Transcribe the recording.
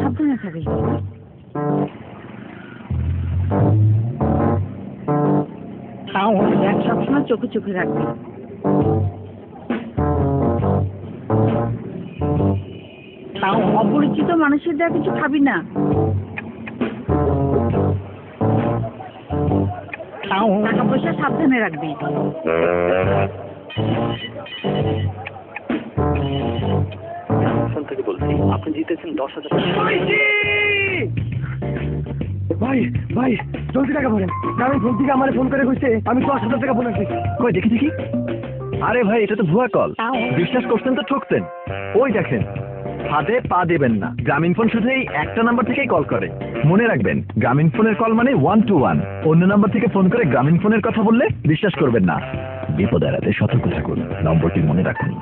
সাবধানে থাকিস। তাও ব্যাগ সবসময় চোখে চোখে রাখবি। তাও অপরিচিত মানুষের দেওয়া কিছু খাবি না। তাও টাকা পয়সা সাবধানে রাখবি। থেকে বলছি আপনি জিতেছেন 10,000 টাকা। ভাই ভাই জলদি টাকা ভরেন, কারণ ফোন থেকে আমার ফোন করে কইছে আমি 10,000 টাকা বোনাস দিচ্ছি। কই দেখি দেখি। আরে ভাই এটা তো ভুয়া কল, বিশ্বাস করছেন তো ঠকছেন। ওই দেখেন হাতে পা দেবেন না, গ্রামীণ ফোন শুধু এই একটা নাম্বার থেকেই কল করে। মনে রাখবেন গ্রামীণ ফোনের কল মানে 1 to 1। অন্য নাম্বার থেকে ফোন করে গ্রামীণ ফোনের কথা বললে বিশ্বাস করবেন না। বিপদ এড়াতে সতর্ক থাকুন, নম্বরটি মনে রাখুন।